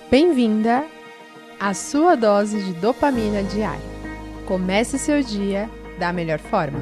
Bem-vinda à sua dose de dopamina diária. Comece seu dia da melhor forma.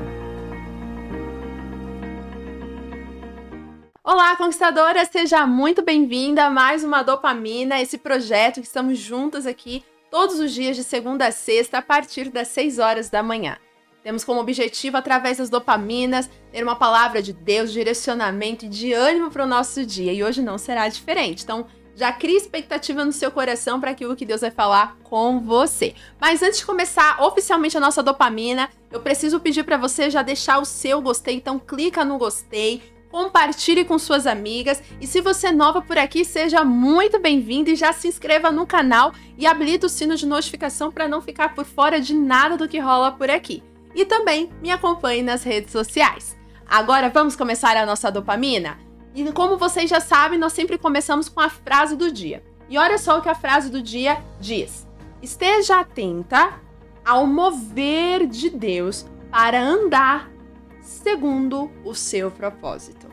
Olá, conquistadora! Seja muito bem-vinda a mais uma Dopamina, esse projeto que estamos juntas aqui todos os dias de segunda a sexta a partir das 6 horas da manhã. Temos como objetivo, através das dopaminas, ter uma palavra de Deus, direcionamento e de ânimo para o nosso dia. E hoje não será diferente. Então, já crie expectativa no seu coração para aquilo que Deus vai falar com você. Mas antes de começar oficialmente a nossa dopamina, eu preciso pedir para você já deixar o seu gostei. Então, clica no gostei, compartilhe com suas amigas. E se você é nova por aqui, seja muito bem-vindo e já se inscreva no canal e habilita o sino de notificação para não ficar por fora de nada do que rola por aqui. E também me acompanhe nas redes sociais. Agora vamos começar a nossa dopamina? E como vocês já sabem, nós sempre começamos com a frase do dia. E olha só o que a frase do dia diz. Esteja atenta ao mover de Deus para andar segundo o seu propósito.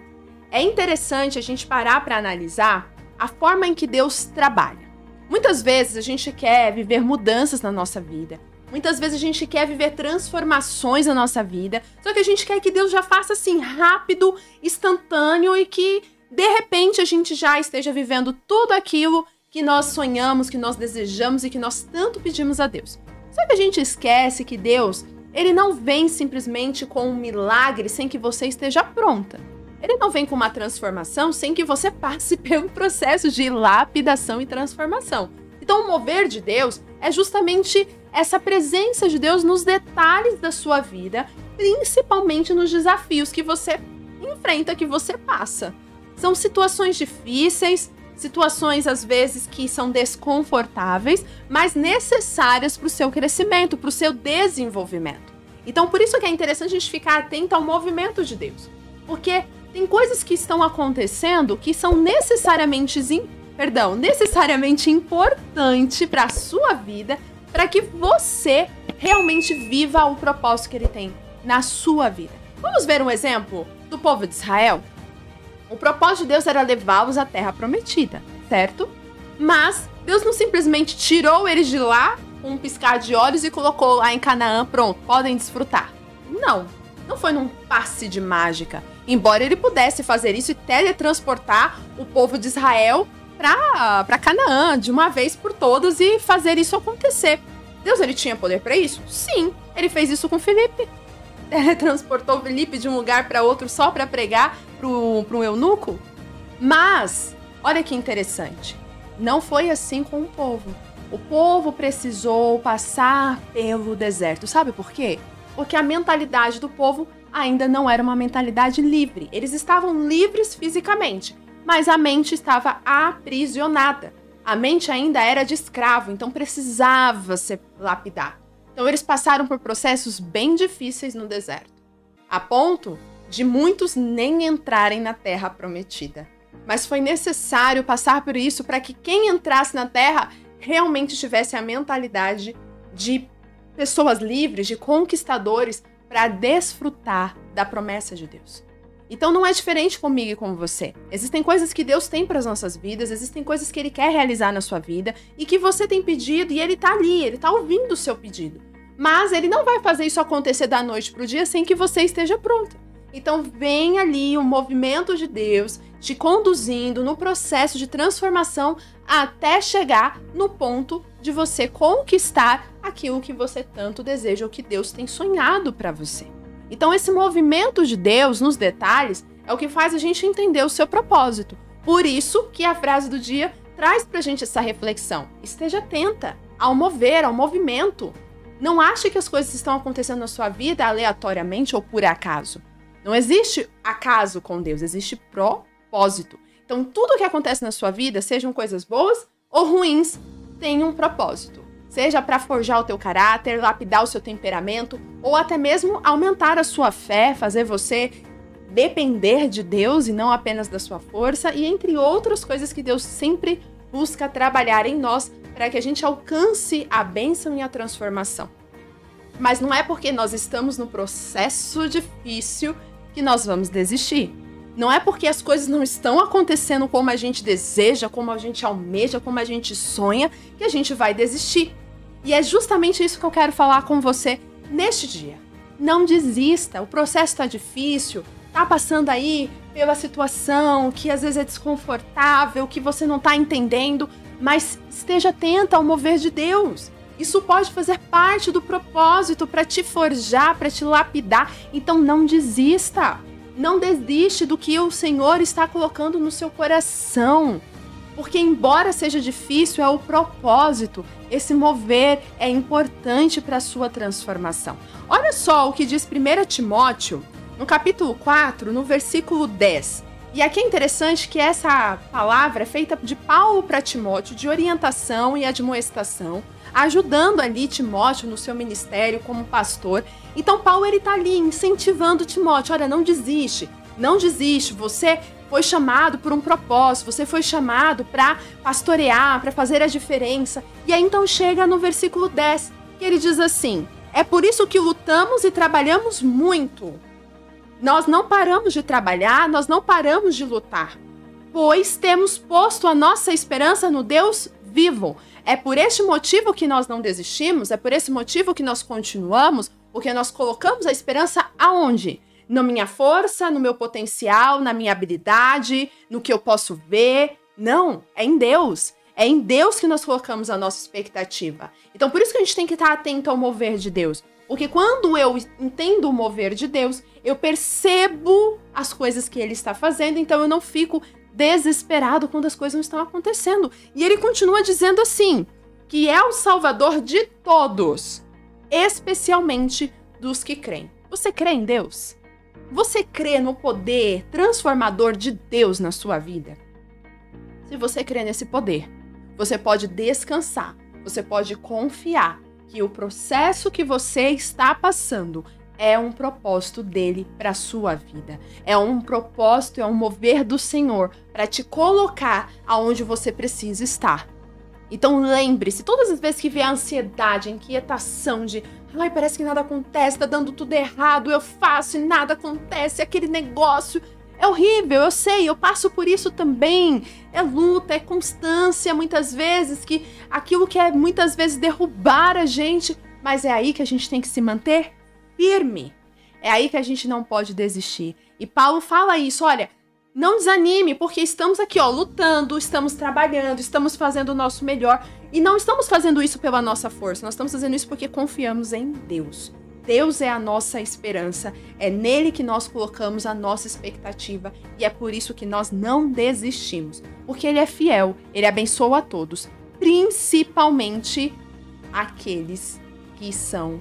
É interessante a gente parar para analisar a forma em que Deus trabalha. Muitas vezes a gente quer viver mudanças na nossa vida. Muitas vezes a gente quer viver transformações na nossa vida, só que a gente quer que Deus já faça assim rápido, instantâneo e que de repente a gente já esteja vivendo tudo aquilo que nós sonhamos, que nós desejamos e que nós tanto pedimos a Deus. Só que a gente esquece que Deus, ele não vem simplesmente com um milagre sem que você esteja pronta. Ele não vem com uma transformação sem que você passe pelo processo de lapidação e transformação. Então o mover de Deus é justamente essa presença de Deus nos detalhes da sua vida, principalmente nos desafios que você enfrenta, que você passa. São situações difíceis, situações às vezes que são desconfortáveis, mas necessárias para o seu crescimento, para o seu desenvolvimento. Então por isso que é interessante a gente ficar atento ao movimento de Deus. Porque tem coisas que estão acontecendo que são necessariamente importantes para a sua vida, para que você realmente viva o propósito que ele tem na sua vida. Vamos ver um exemplo do povo de Israel? O propósito de Deus era levá-los à terra prometida, certo? Mas Deus não simplesmente tirou eles de lá com um piscar de olhos e colocou lá em Canaã, pronto, podem desfrutar. Não foi num passe de mágica. Embora ele pudesse fazer isso e teletransportar o povo de Israel para Canaã de uma vez por todas e fazer isso acontecer. Deus, ele tinha poder para isso? Sim, ele fez isso com Filipe. Transportou Filipe de um lugar para outro só para pregar para um eunuco. Mas, olha que interessante, não foi assim com o povo. O povo precisou passar pelo deserto. Sabe por quê? Porque a mentalidade do povo ainda não era uma mentalidade livre. Eles estavam livres fisicamente, mas a mente estava aprisionada. A mente ainda era de escravo, então precisava se lapidar. Então eles passaram por processos bem difíceis no deserto, a ponto de muitos nem entrarem na terra prometida. Mas foi necessário passar por isso para que quem entrasse na terra realmente tivesse a mentalidade de pessoas livres, de conquistadores, para desfrutar da promessa de Deus. Então não é diferente comigo e com você. Existem coisas que Deus tem para as nossas vidas, existem coisas que Ele quer realizar na sua vida e que você tem pedido e Ele tá ali, Ele tá ouvindo o seu pedido. Mas Ele não vai fazer isso acontecer da noite pro dia sem que você esteja pronta. Então vem ali o movimento de Deus te conduzindo no processo de transformação até chegar no ponto de você conquistar aquilo que você tanto deseja ou que Deus tem sonhado para você. Então esse movimento de Deus nos detalhes é o que faz a gente entender o seu propósito. Por isso que a frase do dia traz pra gente essa reflexão. Esteja atenta ao mover, ao movimento. Não ache que as coisas estão acontecendo na sua vida aleatoriamente ou por acaso. Não existe acaso com Deus, existe propósito. Então tudo que acontece na sua vida, sejam coisas boas ou ruins, tem um propósito. Seja para forjar o teu caráter, lapidar o seu temperamento, ou até mesmo aumentar a sua fé, fazer você depender de Deus e não apenas da sua força, e entre outras coisas que Deus sempre busca trabalhar em nós para que a gente alcance a bênção e a transformação. Mas não é porque nós estamos no processo difícil que nós vamos desistir. Não é porque as coisas não estão acontecendo como a gente deseja, como a gente almeja, como a gente sonha, que a gente vai desistir. E é justamente isso que eu quero falar com você neste dia. Não desista, o processo está difícil, tá passando aí pela situação que às vezes é desconfortável, que você não está entendendo, mas esteja atenta ao mover de Deus. Isso pode fazer parte do propósito para te forjar, para te lapidar. Então não desista. Não desiste do que o Senhor está colocando no seu coração. Porque embora seja difícil, é o propósito. Esse mover é importante para a sua transformação. Olha só o que diz 1 Timóteo, no capítulo 4, no versículo 10. E aqui é interessante que essa palavra é feita de Paulo para Timóteo, de orientação e admoestação, ajudando ali Timóteo no seu ministério como pastor. Então Paulo ele tá ali incentivando Timóteo, olha, não desiste, você foi chamado por um propósito, você foi chamado para pastorear, para fazer a diferença. E aí então chega no versículo 10, que ele diz assim, é por isso que lutamos e trabalhamos muito. Nós não paramos de trabalhar, nós não paramos de lutar, pois temos posto a nossa esperança no Deus vivo. É por este motivo que nós não desistimos, é por esse motivo que nós continuamos, porque nós colocamos a esperança aonde? Na minha força, no meu potencial, na minha habilidade, no que eu posso ver. Não, é em Deus. É em Deus que nós colocamos a nossa expectativa. Então, por isso que a gente tem que estar atento ao mover de Deus. Porque quando eu entendo o mover de Deus, eu percebo as coisas que Ele está fazendo, então eu não fico desesperado quando as coisas não estão acontecendo. E ele continua dizendo assim, que é o Salvador de todos, especialmente dos que creem. Você crê em Deus? Você crê no poder transformador de Deus na sua vida? Se você crê nesse poder, você pode descansar, você pode confiar que o processo que você está passando é um propósito dele para a sua vida. É um propósito, é um mover do Senhor para te colocar aonde você precisa estar. Então lembre-se, todas as vezes que vier a ansiedade, a inquietação de ai, parece que nada acontece, tá dando tudo errado, eu faço e nada acontece, aquele negócio é horrível, eu sei, eu passo por isso também. É luta, é constância, muitas vezes, que aquilo quer muitas vezes derrubar a gente, mas é aí que a gente tem que se manter firme. É aí que a gente não pode desistir. E Paulo fala isso, olha, não desanime, porque estamos aqui, ó, lutando, estamos trabalhando, estamos fazendo o nosso melhor. E não estamos fazendo isso pela nossa força, nós estamos fazendo isso porque confiamos em Deus. Deus é a nossa esperança, é nele que nós colocamos a nossa expectativa e é por isso que nós não desistimos. Porque ele é fiel, ele abençoa a todos, principalmente aqueles que são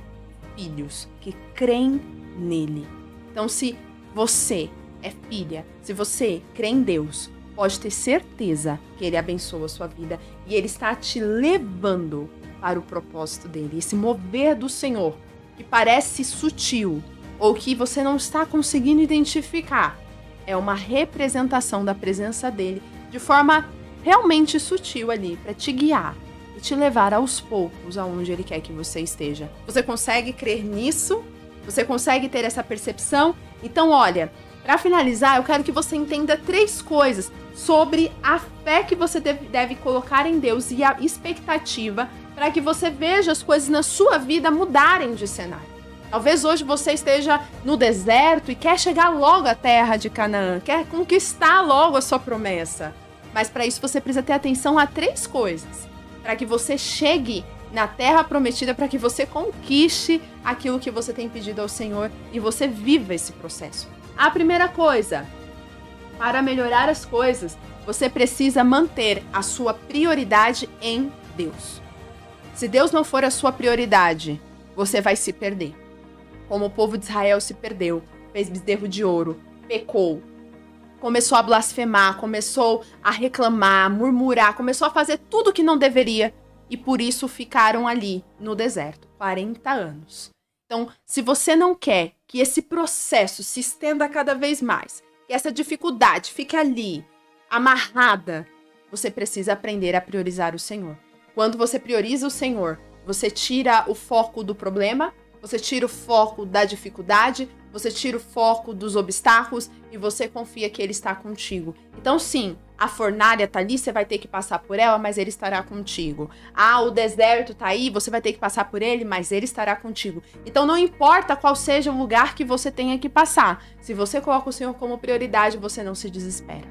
filhos, que creem nele. Então, se você é filha, se você crê em Deus, pode ter certeza que ele abençoa a sua vida e ele está te levando para o propósito dele. Esse mover do Senhor, que parece sutil ou que você não está conseguindo identificar, é uma representação da presença dele de forma realmente sutil ali, para te guiar e te levar aos poucos aonde ele quer que você esteja. Você consegue crer nisso? Você consegue ter essa percepção? Então, olha, para finalizar, eu quero que você entenda 3 coisas sobre a fé que você deve colocar em Deus e a expectativa para que você veja as coisas na sua vida mudarem de cenário. Talvez hoje você esteja no deserto e quer chegar logo à terra de Canaã, quer conquistar logo a sua promessa. Mas para isso você precisa ter atenção a 3 coisas, para que você chegue na terra prometida, para que você conquiste aquilo que você tem pedido ao Senhor e você viva esse processo. A primeira coisa, para melhorar as coisas, você precisa manter a sua prioridade em Deus. Se Deus não for a sua prioridade, você vai se perder. Como o povo de Israel se perdeu, fez bezerro de ouro, pecou, começou a blasfemar, começou a reclamar, murmurar, começou a fazer tudo que não deveria e por isso ficaram ali no deserto, 40 anos. Então, se você não quer que esse processo se estenda cada vez mais, que essa dificuldade fique ali, amarrada, você precisa aprender a priorizar o Senhor. Quando você prioriza o Senhor, você tira o foco do problema você tira o foco da dificuldade, você tira o foco dos obstáculos e você confia que ele está contigo. Então sim, a fornalha tá ali, você vai ter que passar por ela, mas ele estará contigo. Ah, o deserto tá aí, você vai ter que passar por ele, mas ele estará contigo. Então não importa qual seja o lugar que você tenha que passar, se você coloca o Senhor como prioridade, você não se desespera.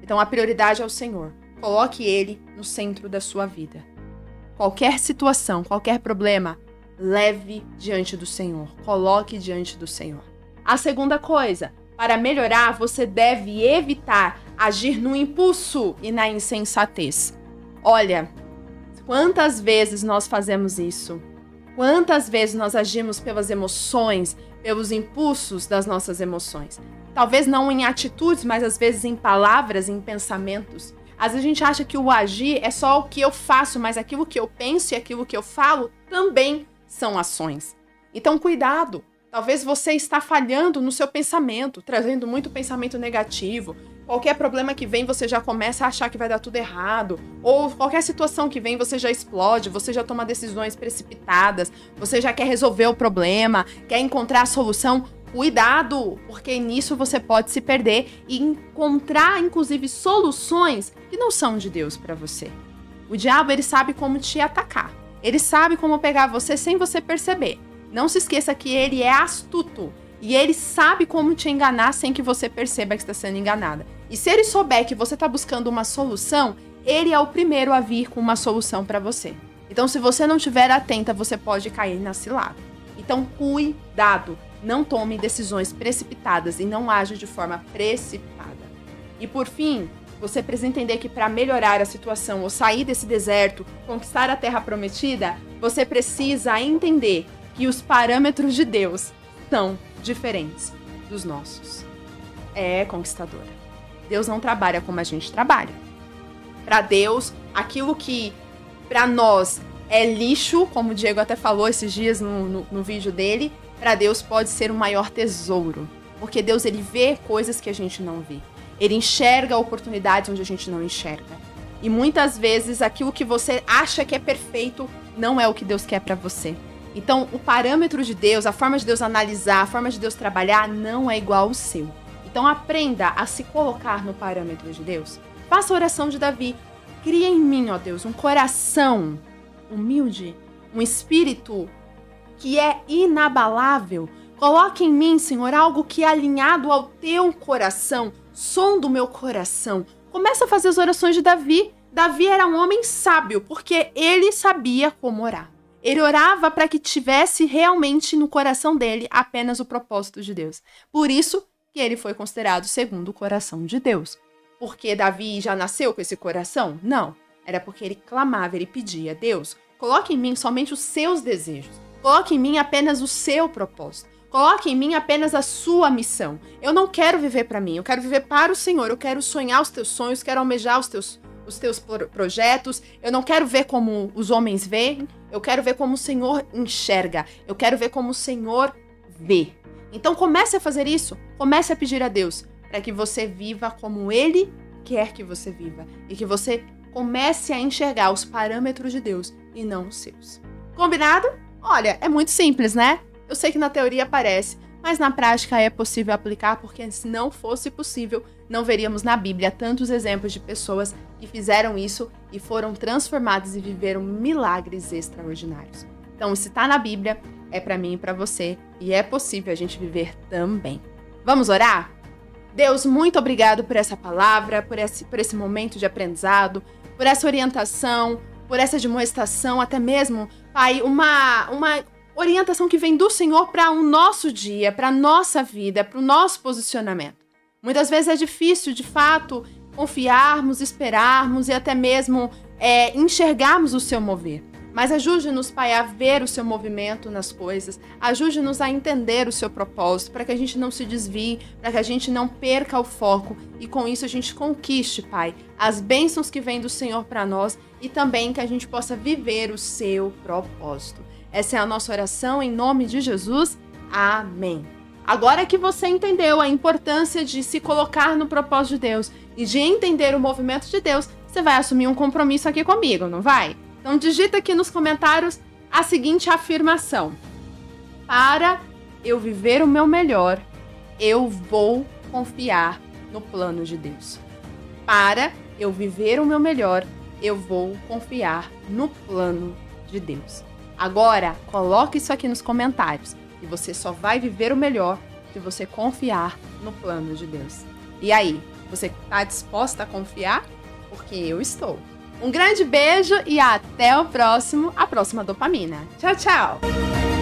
Então a prioridade é o Senhor. Coloque ele no centro da sua vida. Qualquer situação, qualquer problema, leve diante do Senhor. Coloque diante do Senhor. A segunda coisa, para melhorar, você deve evitar agir no impulso e na insensatez. Olha, quantas vezes nós fazemos isso? Quantas vezes nós agimos pelas emoções, pelos impulsos das nossas emoções? Talvez não em atitudes, mas às vezes em palavras, em pensamentos. Às vezes a gente acha que o agir é só o que eu faço, mas aquilo que eu penso e aquilo que eu falo também são ações. Então, cuidado. Talvez você está falhando no seu pensamento, trazendo muito pensamento negativo. Qualquer problema que vem, você já começa a achar que vai dar tudo errado. Ou qualquer situação que vem, você já explode, você já toma decisões precipitadas, você já quer resolver o problema, quer encontrar a solução. Cuidado, porque nisso você pode se perder e encontrar, inclusive, soluções que não são de Deus para você. O diabo, ele sabe como te atacar. Ele sabe como pegar você sem você perceber. Não se esqueça que ele é astuto e ele sabe como te enganar sem que você perceba que está sendo enganada. E se ele souber que você está buscando uma solução, ele é o primeiro a vir com uma solução para você. Então, se você não estiver atenta, você pode cair na cilada. Então, cuidado. Não tome decisões precipitadas e não age de forma precipitada. E por fim, você precisa entender que para melhorar a situação ou sair desse deserto, conquistar a terra prometida, você precisa entender que os parâmetros de Deus são diferentes dos nossos. É, conquistadora. Deus não trabalha como a gente trabalha. Para Deus, aquilo que para nós é lixo, como o Diego até falou esses dias no vídeo dele, para Deus pode ser o maior tesouro. Porque Deus, ele vê coisas que a gente não vê. Ele enxerga oportunidades onde a gente não enxerga. E muitas vezes aquilo que você acha que é perfeito não é o que Deus quer para você. Então, o parâmetro de Deus, a forma de Deus analisar, a forma de Deus trabalhar não é igual ao seu. Então, aprenda a se colocar no parâmetro de Deus. Faça a oração de Davi. Cria em mim, ó Deus, um coração humilde, um espírito que é inabalável. Coloque em mim, Senhor, algo que é alinhado ao teu coração, som do meu coração. Começa a fazer as orações de Davi. Davi era um homem sábio, porque ele sabia como orar. Ele orava para que tivesse realmente no coração dele apenas o propósito de Deus. Por isso que ele foi considerado segundo o coração de Deus. Porque Davi já nasceu com esse coração? Não. Era porque ele clamava, ele pedia: Deus, coloque em mim somente os seus desejos. Coloque em mim apenas o seu propósito. Coloque em mim apenas a sua missão. Eu não quero viver para mim, eu quero viver para o Senhor. Eu quero sonhar os teus sonhos, quero almejar os teus projetos. Eu não quero ver como os homens veem, eu quero ver como o Senhor enxerga. Eu quero ver como o Senhor vê. Então comece a fazer isso, comece a pedir a Deus para que você viva como Ele quer que você viva e que você comece a enxergar os parâmetros de Deus e não os seus. Combinado? Olha, é muito simples, né? Eu sei que na teoria parece, mas na prática é possível aplicar, porque se não fosse possível, não veríamos na Bíblia tantos exemplos de pessoas que fizeram isso e foram transformadas e viveram milagres extraordinários. Então, se está na Bíblia, é para mim e para você, e é possível a gente viver também. Vamos orar? Deus, muito obrigado por essa palavra, por esse momento de aprendizado, por essa orientação, por essa demonstração, até mesmo, Pai, uma orientação que vem do Senhor para o nosso dia, para a nossa vida, para o nosso posicionamento. Muitas vezes é difícil, de fato, confiarmos, esperarmos e até mesmo enxergarmos o seu mover. Mas ajude-nos, Pai, a ver o seu movimento nas coisas. Ajude-nos a entender o seu propósito, para que a gente não se desvie, para que a gente não perca o foco e com isso a gente conquiste, Pai, as bênçãos que vêm do Senhor para nós e também que a gente possa viver o seu propósito. Essa é a nossa oração em nome de Jesus. Amém. Agora que você entendeu a importância de se colocar no propósito de Deus e de entender o movimento de Deus, você vai assumir um compromisso aqui comigo, não vai? Então digita aqui nos comentários a seguinte afirmação: Para eu viver o meu melhor, eu vou confiar no plano de Deus. Para eu viver o meu melhor, eu vou confiar no plano de Deus. Agora, coloque isso aqui nos comentários. E você só vai viver o melhor se você confiar no plano de Deus. E aí, você está disposta a confiar? Porque eu estou. Um grande beijo e até a próxima dopamina. Tchau, tchau!